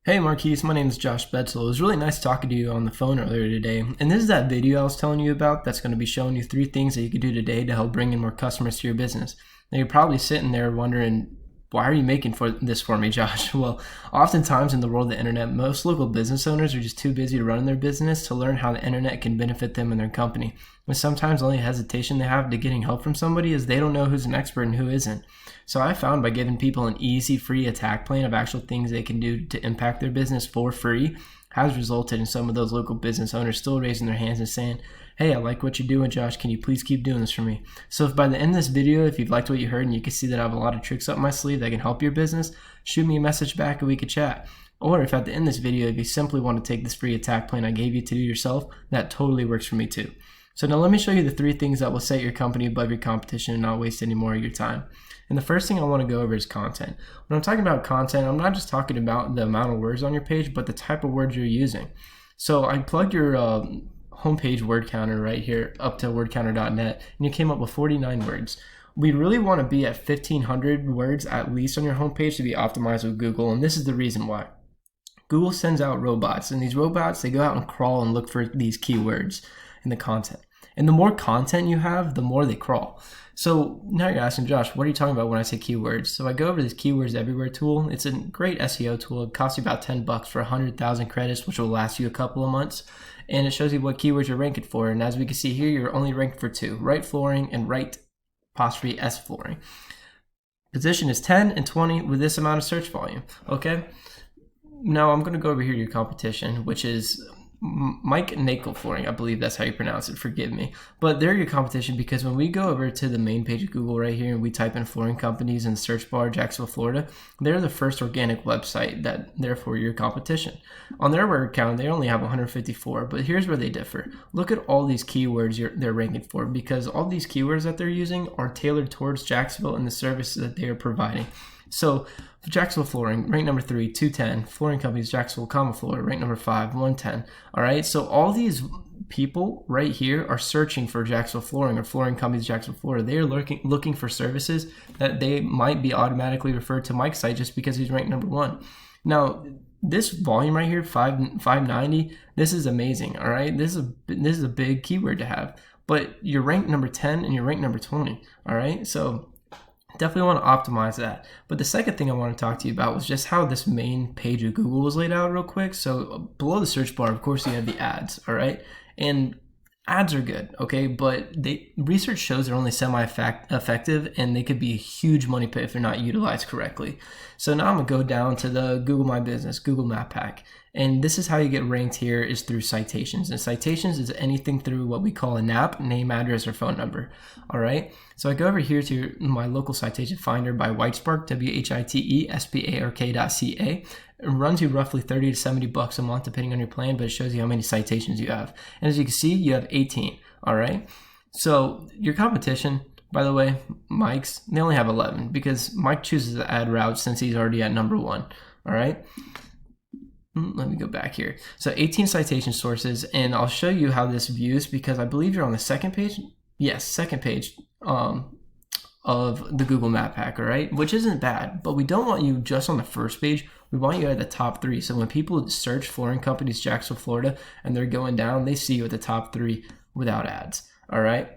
Hey Marquise, my name is Josh Betzel. It was really nice talking to you on the phone earlier today. And this is that video I was telling you about that's going to be showing you 3 things that you can do today to help bring in more customers to your business. Now you're probably sitting there wondering, why are you making this for me, Josh? Well, oftentimes in the world of the internet, most local business owners are just too busy to run their business to learn how the internet can benefit them and their company. And sometimes the only hesitation they have to getting help from somebody is they don't know who's an expert and who isn't. So I found by giving people an easy, free attack plan of actual things they can do to impact their business for free has resulted in some of those local business owners still raising their hands and saying, hey, I like what you're doing, Josh. Can you please keep doing this for me? So if by the end of this video, if you've liked what you heard and you can see that I have a lot of tricks up my sleeve that can help your business, shoot me a message back and we could chat. Or if at the end of this video, if you simply want to take this free attack plan I gave you to do yourself, that totally works for me too. So now let me show you the 3 things that will set your company above your competition and not waste any more of your time. And the first thing I want to go over is content. When I'm talking about content, I'm not just talking about the amount of words on your page, but the type of words you're using. So I plugged your homepage word counter right here up to wordcounter.net, and you came up with 49 words. We really want to be at 1,500 words at least on your homepage to be optimized with Google, and this is the reason why. Google sends out robots, and these robots, they go out and crawl and look for these keywords in the content. And the more content you have, the more they crawl. So now you're asking, Josh, what are you talking about when I say keywords? So I go over this Keywords Everywhere tool. It's a great SEO tool. It costs you about $10 for 100,000 credits, which will last you a couple of months. And it shows you what keywords you're ranking for. And as we can see here, you're only ranked for 2, Wright flooring and Wright *S flooring. Position is 10 and 20 with this amount of search volume. Okay. Now I'm going to go over here to your competition, which is Mike Nakel flooring. I believe that's how you pronounce it. Forgive me. But they're your competition because when we go over to the main page of Google right here and we type in flooring companies in the search bar, Jacksonville, Florida, they're the first organic website that therefore your competition. On their word count, they only have 154, but here's where they differ. Look at all these keywords they're ranking for because all these keywords that they're using are tailored towards Jacksonville and the services that they are providing. So Jacksonville flooring, rank number 3, 210. Flooring companies, Jacksonville, Florida, rank number 5, 110. All right. So all these people right here are searching for Jacksonville flooring or flooring companies, Jacksonville, Florida. They are looking for services that they might be automatically referred to Mike's site just because he's ranked number 1. Now, this volume right here, 590, this is amazing. All right. This is a big keyword to have, but you're ranked number 10 and you're ranked number 20. All right. So definitely want to optimize that. But the second thing I want to talk to you about was just how this main page of Google was laid out real quick. So below the search bar, of course, you have the ads, all right? And ads are good, okay? But research shows they're only semi-effective and they could be a huge money pit if they're not utilized correctly. So now I'm going to go down to the Google My Business, Google Map Pack. And this is how you get ranked here is through citations. And citations is anything through what we call a NAP, name, address, or phone number. All right. So I go over here to my local citation finder by Whitespark, WHITESPARK.ca. It runs you roughly $30 to $70 a month, depending on your plan, but it shows you how many citations you have. And as you can see, you have 18. All right. So your competition, by the way, Mike's, they only have 11 because Mike chooses the ad route since he's already at number 1. All right. Let me go back here. So 18 citation sources, and I'll show you how this views because I believe you're on the second page. Yes, second page of the Google Map Pack, all right? Which isn't bad, but we don't want you just on the first page. We want you at the top 3. So when people search flooring companies, Jacksonville, Florida, and they're going down, they see you at the top 3 without ads, all right?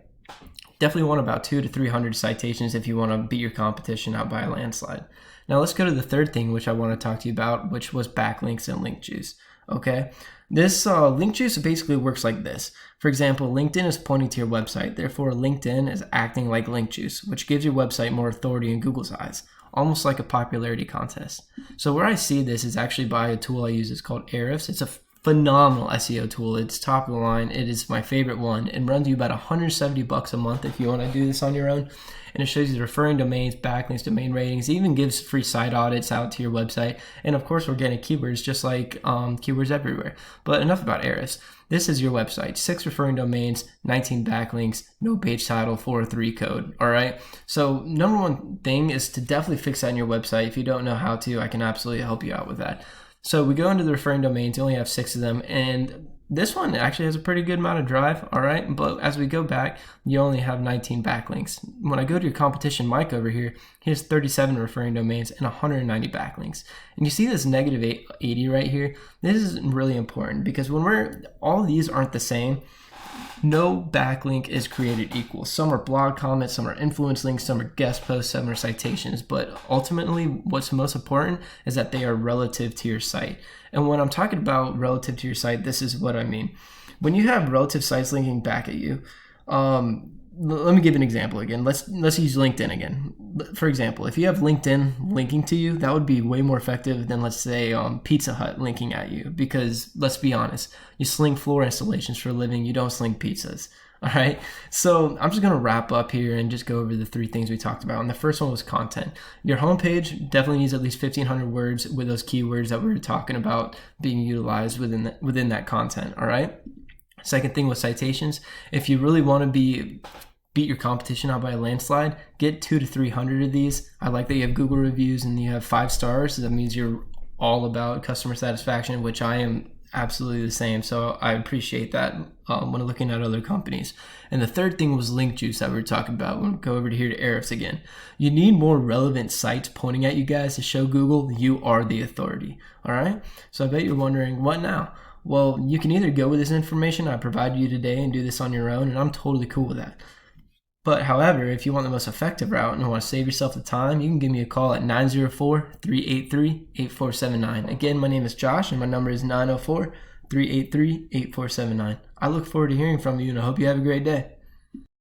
Definitely want about 200 to 300 citations if you want to beat your competition out by a landslide. Now let's go to the third thing which I want to talk to you about, which was backlinks and link juice. Okay, this link juice basically works like this. For example, LinkedIn is pointing to your website. Therefore, LinkedIn is acting like link juice, which gives your website more authority in Google's eyes, almost like a popularity contest. So where I see this is actually by a tool I use. It's called Ahrefs. It's a phenomenal SEO tool. It's top of the line. It is my favorite one. It runs you about $170 a month if you want to do this on your own. And it shows you the referring domains, backlinks, domain ratings. It even gives free site audits out to your website. And of course, organic keywords, just like Keywords Everywhere. But enough about Ahrefs. This is your website. 6 referring domains, 19 backlinks, no page title, 403 code. All right. So number 1 thing is to definitely fix that in your website. If you don't know how to, I can absolutely help you out with that. So we go into the referring domains. You only have 6 of them. And This one actually has a pretty good amount of drive, all right? But as we go back, you only have 19 backlinks. When I go to your competition, Mike over here, he has 37 referring domains and 190 backlinks. And you see this negative 80 right here? This is really important because when all these aren't the same, no backlink is created equal. Some are blog comments, some are influence links, some are guest posts, some are citations. But ultimately, what's most important is that they are relative to your site. And when I'm talking about relative to your site, this is what I mean. When you have relative sites linking back at you, let me give an example again. Let's use LinkedIn again. For example, if you have LinkedIn linking to you, that would be way more effective than, let's say, Pizza Hut linking at you. Because let's be honest, you sling floor installations for a living, you don't sling pizzas. All right. So I'm just going to wrap up here and just go over the 3 things we talked about. And the first one was content. Your homepage definitely needs at least 1,500 words with those keywords that we were talking about being utilized within that content. All right. Second thing was citations. If you really want to beat your competition out by a landslide, get 200 to 300 of these. I like that you have Google reviews and you have 5 stars. So that means you're all about customer satisfaction, which I am absolutely the same. So I appreciate that when looking at other companies. And the third thing was link juice that we were talking about. We'll go over to here to Ahrefs again. You need more relevant sites pointing at you guys to show Google you are the authority. All right. So I bet you're wondering, what now? Well, you can either go with this information I provided you today and do this on your own, and I'm totally cool with that. But however, if you want the most effective route and want to save yourself the time, you can give me a call at 904-383-8479. Again, my name is Josh and my number is 904-383-8479. I look forward to hearing from you and I hope you have a great day.